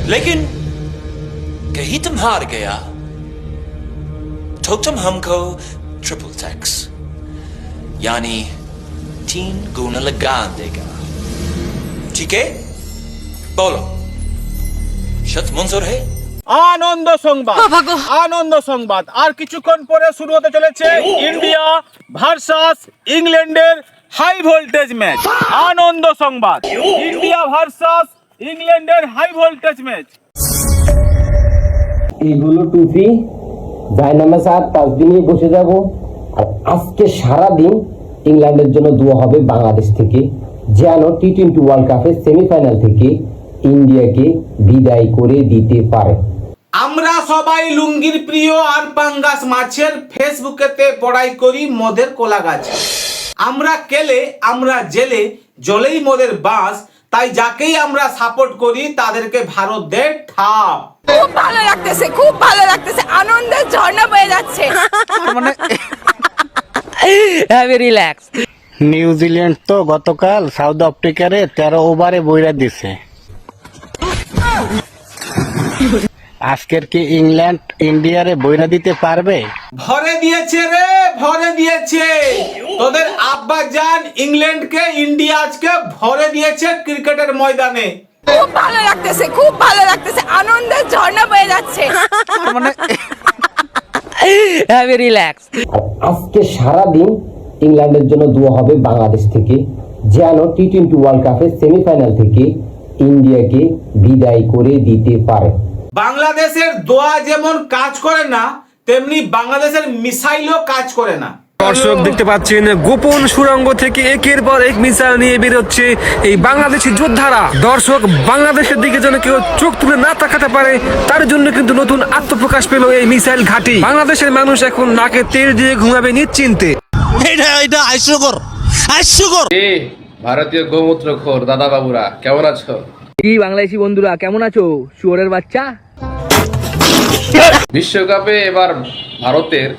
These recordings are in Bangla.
लेकिन कहीं तुम हार गया तो तुम हमको ट्रिपल टैक्स यानी 3 गुना लगा देगा। ठीक है, बोलो शर्त मंजूर है? আনন্দ সংবাদ, আনন্দ সংবাদ। আর কিছুক্ষণ পরে শুরু হতে চলেছে ইন্ডিয়া ভার্সাস ইংল্যান্ডের হাই ভোল্টেজ ম্যাচ। আনন্দ সংবাদ, ইন্ডিয়া ভার্সাস ইংল্যান্ডের হাই ভোল্টেজ ম্যাচ। এগুলো টুপি ডায়নামাস আর তাসবি নিয়ে বসে যাব। আর আজকে সারা দিন ইংল্যান্ডের জন্য দোয়া হবে বাংলাদেশ থেকে, যেন টি-20 ওয়ার্ল্ড কাপের সেমিফাইনাল থেকে ইন্ডিয়াকে বিদায় করে দিতে পারে। আমরা সবাই লুঙ্গির প্রিয় আর পাঙ্গাস মাছের ফেসবুকেতে বড়াই করি মদের কোলা গাছ। আমরা কেলে আমরা জেলে জলেই মদের বাস, তাই যাকেই আমরা সাপোর্ট করি তাদেরকে ভারত দেয় ঠাপ। খুব ভালো লাগতেছে, খুব ভালো লাগতেছে, আনন্দের ঝর্ণা বয়ে যাচ্ছে। মানে হ্যাভি রিল্যাক্স। নিউজিল্যান্ড তো গতকাল সাউথ আফ্রিকারে 13 ওভারে বইরা দিছে। আজকের কি ইংল্যান্ড ইন্ডিয়ারে বইরা দিতে পারবে? ভরে দিয়েছে রে, ভরে দিয়েছে। তোদের আব্বা জান ইংল্যান্ডকে ইন্ডিয়া আজকে ভরে দিয়েছে ক্রিকেটের ময়দানে। খুব ভালো লাগতেছে, খুব ভালো লাগতেছে, আনন্দের ঝর্ণা বয়ে যাচ্ছে। মানে হ্যাভি রিল্যাক্স। আর আজকে সারা দিন ইংল্যান্ডের জন্য দোয়া হবে বাংলাদেশ থেকে, যেন টি-20 ওয়ার্ল্ড কাপের সেমিফাইনাল থেকে ইন্ডিয়াকে বিদায় করে দিতে পারে। বাংলাদেশের দোয়া যেমন কাজ করে না, তেমনি বাংলাদেশের মিসাইলও কাজ করে না। দর্শক দেখতে পাচ্ছেন গোপন সুড়ঙ্গ থেকে একের পর এক মিসাইল নিয়ে বেরোচ্ছে এই বাংলাদেশি যোদ্ধারা। দর্শক, বাংলাদেশের দিকে যেন কেউ চোখ তুলে না তাকাতে পারে তার জন্য কিন্তু নতুন আত্মপ্রকাশ পেল এই মিসাইল ঘাঁটি। বাংলাদেশের মানুষ এখন নাকে তেল দিয়ে ঘুমাবে নিশ্চিন্তে। এটা হাস্যকর, হাস্যকর। ভারতীয় গোমূত্রখোর দাদা বাবুরা কেমন আছো? কি বাংলাদেশি বন্ধুরা কেমন আছো? শুয়োরের বাচ্চা। বিশ্বকাপে এবার ভারতের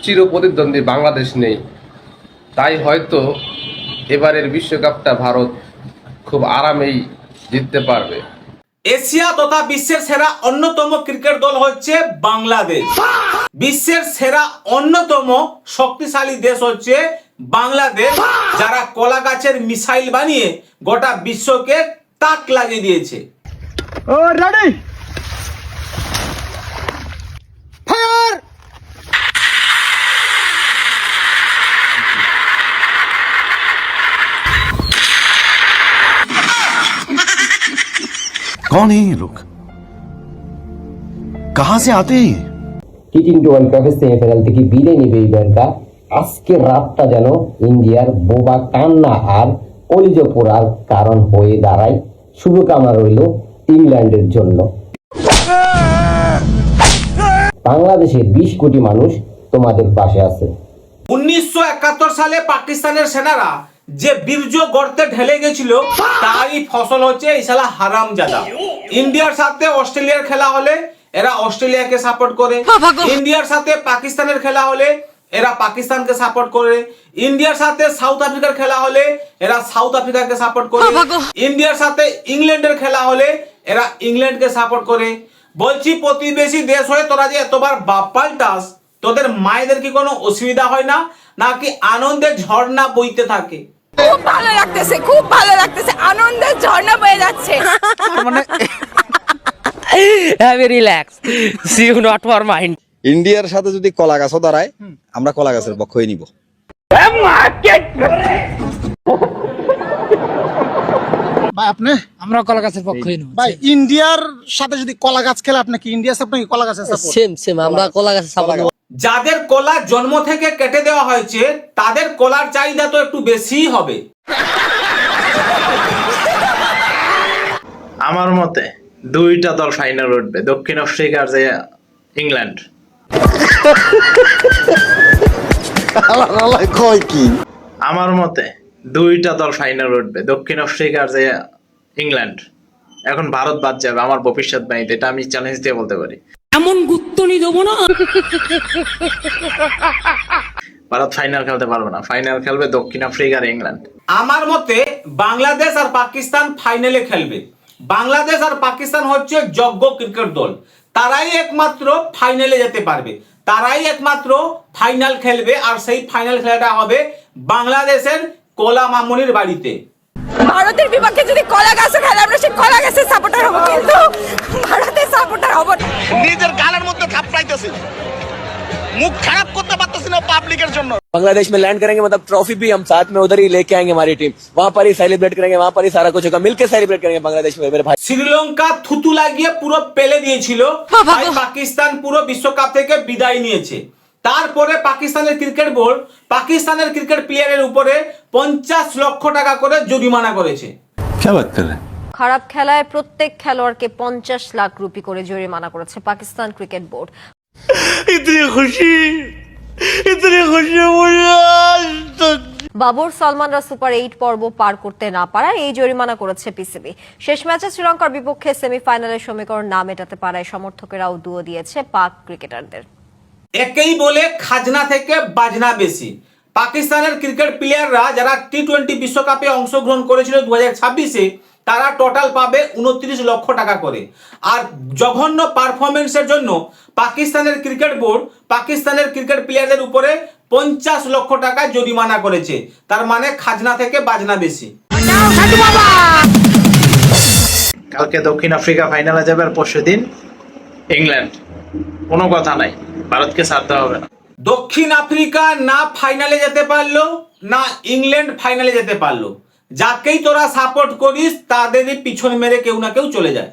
চিরপ্রতিদ্বন্দ্বী বাংলাদেশ নেই, তাই হয়তো এবারের বিশ্বকাপটা ভারত খুব আরামেই জিততে পারবে। এশিয়া তথা বিশ্বের সেরা অন্যতম ক্রিকেট দল হচ্ছে বাংলাদেশ। বিশ্বের সেরা অন্যতম শক্তিশালী দেশ হচ্ছে বাংলাদেশ, যারা কলা গাছের মিসাইল বানিয়ে গোটা বিশ্বকে তাক লাগিয়ে দিয়েছে। ও রেডি ফায়ার। कौन है ये लोग, कहां से आते हैं? টি-20 ওয়ার্ল্ড কাপের সেমিফাইনাল থেকে বিদায় নেবে এই দলটা। আজকের রাতটা যেন ইন্ডিয়ার বোবা কান্না আর কলিজা পোড়ার কারণ হয়ে দাঁড়ায়। শুভকামনা রইল ইংল্যান্ডের জন্য। বাংলাদেশের 20 কোটি মানুষ তোমাদের পাশে আছে। 1971 সালে পাকিস্তানের সেনারা যে বীর্য গর্তে ঢেলে গেছিল তারই ফসল হচ্ছে এই শালা হারামজাদা। ইন্ডিয়ার সাথে অস্ট্রেলিয়ার খেলা হলে এরা অস্ট্রেলিয়াকে সাপোর্ট করে, ইন্ডিয়ার সাথে পাকিস্তানের খেলা হলে এরা পাকিস্তানকে সাপোর্ট করে, ইন্ডিয়ার সাথে সাউথ আফ্রিকার খেলা হলে এরা সাউথ আফ্রিকাকে সাপোর্ট করে, ইন্ডিয়ার সাথে ইংল্যান্ডের খেলা হলে এরা ইংল্যান্ডকে সাপোর্ট করে। বলছি, প্রতিবেশী দেশ হয়ে তোরা যে এতবার বাপ পাল্টাস, তোদের মায়েদের কি কোনো অসুবিধা হয় না, নাকি আনন্দের ঝর্ণা বইতে থাকে? খুব ভালো লাগতেছে, খুব ভালো লাগতেছে, আনন্দের ঝর্ণা বয়ে যাচ্ছে। মানে heavy relax. See you not for mind. ইন্ডিয়ার সাথে যদি কলা গাছও দাঁড়ায়, আমরা কলা গাছের পক্ষই নিব। ভাই আপনি? আমরা কলা গাছের পক্ষই নই ভাই, ইন্ডিয়ার সাথে যদি কলা গাছ খেলে আপনি কি ইন্ডিয়া সাপোর্ট নাকি কলা গাছের সাপোর্ট? সেম সেম, আমরা কলা গাছের সাপোর্ট। যাদের কলা জন্ম থেকে কেটে দেওয়া হয়েছে তাদের কলার চাহিদা তো একটু বেশিই হবে। আমার মতে 2টা দল ফাইনাল উঠবে, দক্ষিণ আফ্রিকা আর যে ইংল্যান্ড। কয় কি? আমার মতে 2টা দল ফাইনাল উঠবে, দক্ষিণ আফ্রিকা আর যে ইংল্যান্ড। এখন ভারত বাদ যাবে আমার ভবিষ্যৎবাণীতে, এটা আমি চ্যালেঞ্জ দিয়ে বলতে পারি। এমন গুত্তনি দেবো না। ভারত ফাইনাল খেলতে পারবে না, ফাইনাল খেলবে দক্ষিণ আফ্রিকা আর ইংল্যান্ড। আমার মতে বাংলাদেশ আর পাকিস্তান ফাইনালে খেলবে, বাংলাদেশ আর পাকিস্তান হচ্ছে যোগ্য ক্রিকেট দল, তারাই একমাত্র ফাইনালে যেতে পারবে, তারাই একমাত্র ফাইনাল খেলবে, আর সেই ফাইনাল খেলাটা হবে বাংলাদেশের কলা মামুনির বাড়িতে। ভারতের বিপক্ষে যদি কলা গাছও খেলে আমরা সেই কলা গাছের সাপোর্টার হবো, কিন্তু ভারতের সাপোর্টার হবো না। নিজের গালের মধ্যে থাপড়াইতেছি, মুখ খারাপ করতে পারতেছি না পাবলিকের জন্য। बांग्लादेश में लैंड करेंगे मतलब ट्रॉफी भी हम साथ में उधर ही लेके आएंगे, हमारी टीम वहाँ पर ही सेलिब्रेट करेंगे, वहाँ पर ही सारा कुछ होगा, मिलकर सेलिब्रेट करेंगे बांग्लादेश में मेरे भाई। শ্রীলঙ্কা থুতু লাগিয়ে পুরো পেলে দিয়েছিল, তাই পাকিস্তান পুরো বিশ্বকাপ থেকে বিদায় নিয়েছে। তারপরে পাকিস্তানের ক্রিকেট বোর্ড পাকিস্তানের ক্রিকেট প্লেয়ারের উপরে 50 লক্ষ টাকা করে জরিমানা করেছে। খারাপ খেলায় প্রত্যেক খেলোয়াড়কে 50 লাখ রুপি করে জরিমানা করেছে পাকিস্তান ক্রিকেট বোর্ড। বাবর সালমানরা সুপার 8 পর্ব পার করতে না পারায় এই জরিমানা করেছে পিসিবি। শেষ ম্যাচে শ্রীলঙ্কার বিপক্ষে সেমিফাইনালের সমীকরণ না মেটাতে পারায় সমর্থকেরাও দুয়ো দিয়েছে পাক ক্রিকেটারদের। একেই বলে খাজনা থেকে বাজনা বেশি। পাকিস্তানের ক্রিকেট প্লেয়াররা যারা টি-20 বিশ্বকাপে অংশগ্রহণ করেছিল 2026-এ, তারা টোটাল পাবে 29 লক্ষ টাকা করে। আর জঘন্য পারফরমেন্সের জন্য পাকিস্তানের ক্রিকেট বোর্ড পাকিস্তানের ক্রিকেট প্লেয়ারদের উপরে 50 লক্ষ টাকা জরিমানা করেছে। তার মানে খাজনা থেকে বাজনা বেশি। কালকে দক্ষিণ আফ্রিকা ফাইনালে যাবে, আর পরশুদিন ইংল্যান্ড। কোনো কথা নাই, ভারতকে ছাড়তে হবে না। দক্ষিণ আফ্রিকা না ফাইনালে যেতে পারলো, না ইংল্যান্ড ফাইনালে যেতে পারলো, যাকেই তোরা সাপোর্ট করিস তাদেরই পিছন মেরে কেউ না কেউ চলে যায়।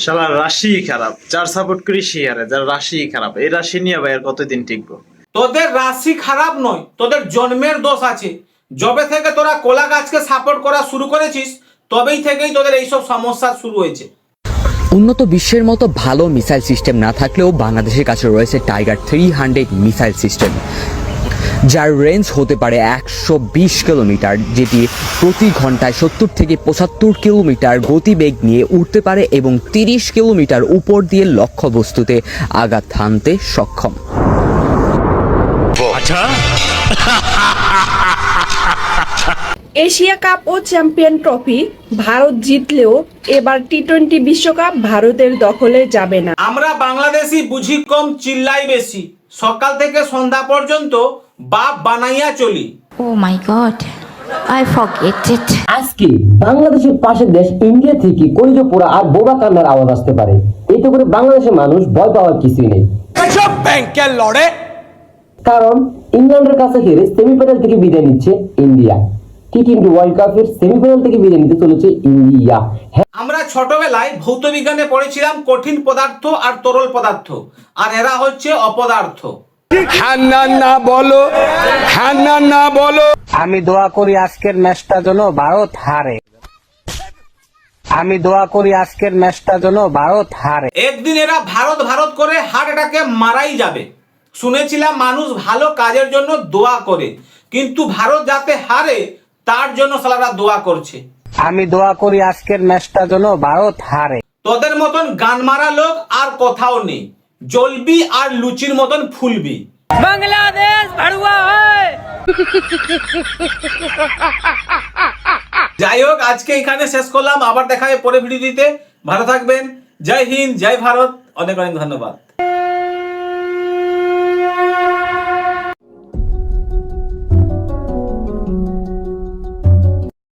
সবার রাশি খারাপ, যার সাপোর্ট করি সে হারে, যার রাশি খারাপ। এই রাশি নিয়ে ভাই আর কতদিন টিকবো? তোদের রাশি খারাপ নয়, তোদের জন্মের দোষ আছে। যবে থেকে তোরা কোলা গাছকে সাপোর্ট করা শুরু করেছিস, তবেই থেকেই তোদের এইসব সমস্যা শুরু হয়েছে। উন্নত বিশ্বের মতো ভালো মিসাইল সিস্টেম না থাকলেও বাংলাদেশের কাছে রয়েছে টাইগার 300 মিসাইল সিস্টেম, যার রেঞ্জ হতে পারে 120 কিলোমিটার, যেটি প্রতি ঘন্টায় 70 থেকে 75 কিলোমিটার গতিবেগ নিয়ে উড়তে পারে এবং 30 কিলোমিটার উপর দিয়ে লক্ষ্যবস্তুতে আঘাত হানতে সক্ষম। এশিয়া কাপ ও চ্যাম্পিয়ন ট্রফি ভারত জিতলেও এবার টি-20 বিশ্বকাপ ভারতের দখলে যাবে না। আমরা বাংলাদেশি বুঝি কম, চিল্লাই বেশি। সকাল থেকে সন্ধ্যা পর্যন্ত বাপ বানাইয়া চলি। ও মাই গড, আই ফরগেট ইট। আজকে বাংলাদেশের পাশের দেশ ইন্ডিয়া থেকে কলিজা পোড়া আর বোবা কান্নার আওয়াজ আসতে পারে, এতে করে বাংলাদেশের মানুষ ভয় পাওয়ার কিছুই নেই। কারণ ইংল্যান্ডের কাছে হেরে সেমিফাইনাল থেকে বিদায় নিচ্ছে ইন্ডিয়া। টি-20 ওয়ার্ল্ড কাপের সেমিফাইনাল থেকে বিদায় নিতে চলেছে ইন্ডিয়া। আমরা ছোটবেলায় ভৌত বিজ্ঞানে পড়েছিলাম কঠিন পদার্থ আর তরল পদার্থ, আর এরা হচ্ছে অপদার্থ। আমি দোয়া করি আজকের ম্যাচটা যেন ভারত হারে। একদিন এরা ভারত ভারত করে হার্ট অ্যাটাকে মারাই যাবে। শুনেছিলাম মানুষ ভালো কাজের জন্য দোয়া করে, কিন্তু ভারত যাতে হারে তার জন্য সালারা দোয়া করছে। আমি দোয়া করি আজকের ম্যাচটা যেন ভারত হারে। তোদের মতন গান মারা লোক আর কোথাও নেই, জ্বলবি আর লুচির মতন ফুলবি। বাংলাদেশ ভাড়ুয়া হয়। যাই হোক, আজকে এখানে শেষ করলাম, আবার দেখা হবে পরে ভিডিওতে। ভালো থাকবেন, জয় হিন্দ, জয় ভারত, অনেক অনেক ধন্যবাদ।